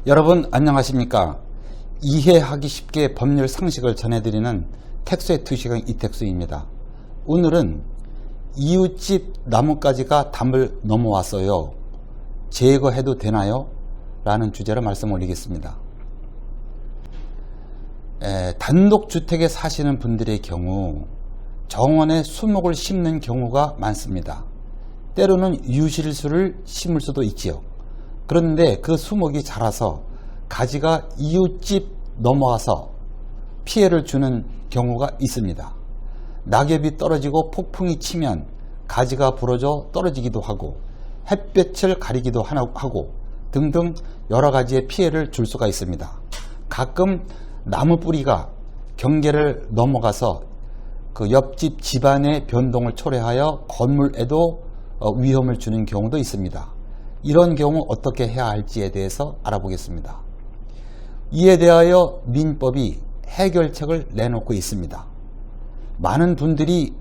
여러분 안녕하십니까? 이해하기 쉽게 법률 상식을 전해드리는 택수의 투시경 이택수입니다. 오늘은 이웃집 나뭇가지가 담을 넘어왔어요. 제거해도 되나요? 라는 주제로 말씀 올리겠습니다. 단독주택에 사시는 분들의 경우 정원에 수목을 심는 경우가 많습니다. 때로는 유실수를 심을 수도 있지요. 그런데 그 수목이 자라서 가지가 이웃집 넘어와서 피해를 주는 경우가 있습니다. 낙엽이 떨어지고 폭풍이 치면 가지가 부러져 떨어지기도 하고 햇볕을 가리기도 하고 등등 여러 가지의 피해를 줄 수가 있습니다. 가끔 나무 뿌리가 경계를 넘어가서 그 옆집 집안의 변동을 초래하여 건물에도 위험을 주는 경우도 있습니다. 이런 경우 어떻게 해야 할지에 대해서 알아보겠습니다. 이에 대하여 민법이 해결책을 내놓고 있습니다. 많은 분들이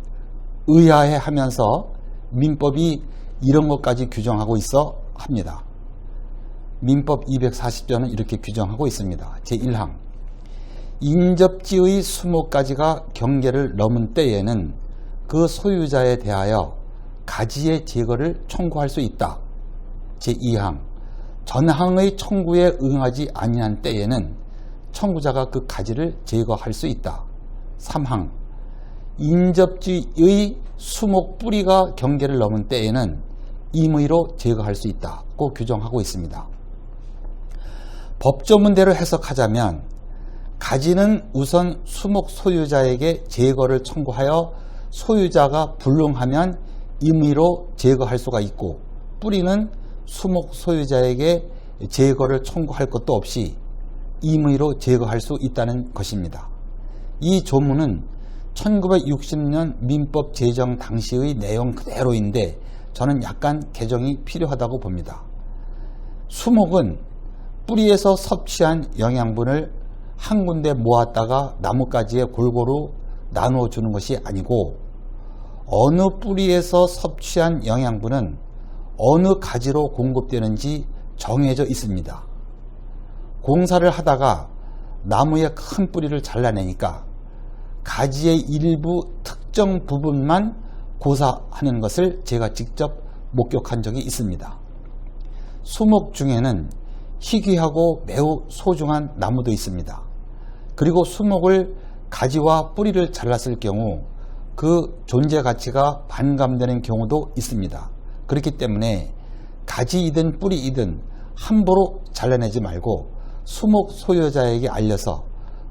의아해하면서 민법이 이런 것까지 규정하고 있어 합니다. 민법 240조는 이렇게 규정하고 있습니다. 제1항 인접지의 수목가지가 경계를 넘은 때에는 그 소유자에 대하여 가지의 제거를 청구할 수 있다. 제2항 전항의 청구에 응하지 아니한 때에는 청구자가 그 가지를 제거할 수 있다. 3항 인접지의 수목 뿌리가 경계를 넘은 때에는 임의로 제거할 수 있다고 규정하고 있습니다. 법조문대로 해석하자면 가지는 우선 수목 소유자에게 제거를 청구하여 소유자가 불능하면 임의로 제거할 수가 있고, 뿌리는 수목 소유자에게 제거를 청구할 것도 없이 임의로 제거할 수 있다는 것입니다. 이 조문은 1960년 민법 제정 당시의 내용 그대로인데 저는 약간 개정이 필요하다고 봅니다. 수목은 뿌리에서 섭취한 영양분을 한 군데 모았다가 나뭇가지에 골고루 나누어 주는 것이 아니고, 어느 뿌리에서 섭취한 영양분은 어느 가지로 공급되는지 정해져 있습니다. 공사를 하다가 나무의 큰 뿌리를 잘라내니까 가지의 일부 특정 부분만 고사하는 것을 제가 직접 목격한 적이 있습니다. 수목 중에는 희귀하고 매우 소중한 나무도 있습니다. 그리고 수목을 가지와 뿌리를 잘랐을 경우 그 존재 가치가 반감되는 경우도 있습니다. 그렇기 때문에 가지이든 뿌리이든 함부로 잘라내지 말고 수목 소유자에게 알려서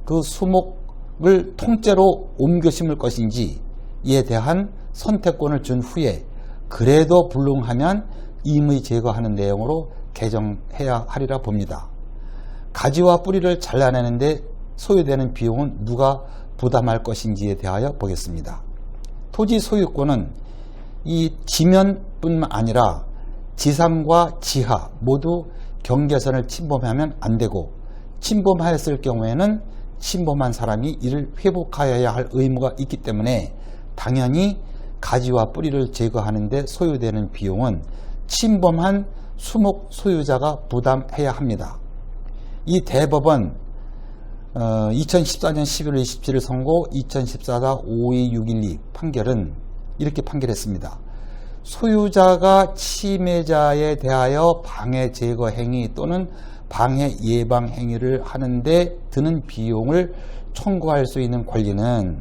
그 수목을 통째로 옮겨 심을 것인지 이에 대한 선택권을 준 후에 그래도 불능하면 임의 제거하는 내용으로 개정해야 하리라 봅니다. 가지와 뿌리를 잘라내는데 소요되는 비용은 누가 부담할 것인지에 대하여 보겠습니다. 토지 소유권은 이 지면뿐만 아니라 지상과 지하 모두 경계선을 침범하면 안 되고, 침범하였을 경우에는 침범한 사람이 이를 회복하여야 할 의무가 있기 때문에 당연히 가지와 뿌리를 제거하는 데 소요되는 비용은 침범한 수목 소유자가 부담해야 합니다. 이 대법원 2014년 11월 27일 선고 2014-52612 판결은 이렇게 판결했습니다. 소유자가 침해자에 대하여 방해 제거 행위 또는 방해 예방 행위를 하는데 드는 비용을 청구할 수 있는 권리는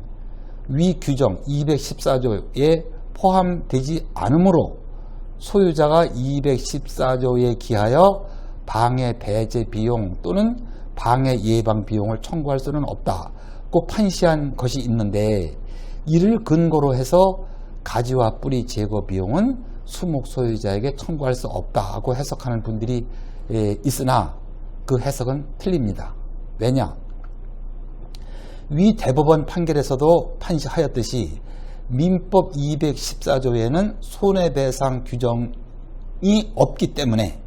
위 규정 214조에 포함되지 않으므로 소유자가 214조에 기하여 방해 배제 비용 또는 방해 예방 비용을 청구할 수는 없다고 판시한 것이 있는데, 이를 근거로 해서 가지와 뿌리 제거 비용은 수목 소유자에게 청구할 수 없다고 해석하는 분들이 있으나 그 해석은 틀립니다. 왜냐? 위 대법원 판결에서도 판시하였듯이 민법 214조에는 손해배상 규정이 없기 때문에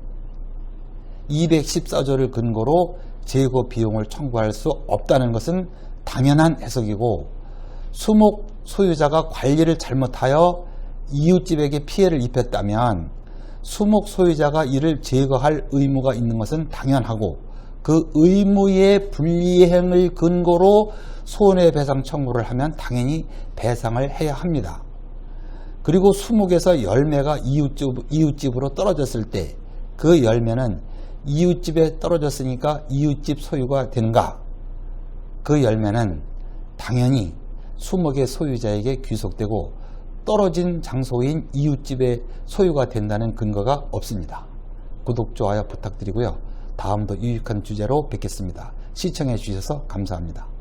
214조를 근거로 제거 비용을 청구할 수 없다는 것은 당연한 해석이고, 수목 소유자가 관리를 잘못하여 이웃집에게 피해를 입혔다면 수목 소유자가 이를 제거할 의무가 있는 것은 당연하고, 그 의무의 불이행을 근거로 손해배상 청구를 하면 당연히 배상을 해야 합니다. 그리고 수목에서 열매가 이웃집으로 떨어졌을 때 그 열매는 이웃집에 떨어졌으니까 이웃집 소유가 되는가? 그 열매는 당연히 수목의 소유자에게 귀속되고 떨어진 장소인 이웃집의 소유가 된다는 근거가 없습니다. 구독, 좋아요 부탁드리고요. 다음도 유익한 주제로 뵙겠습니다. 시청해 주셔서 감사합니다.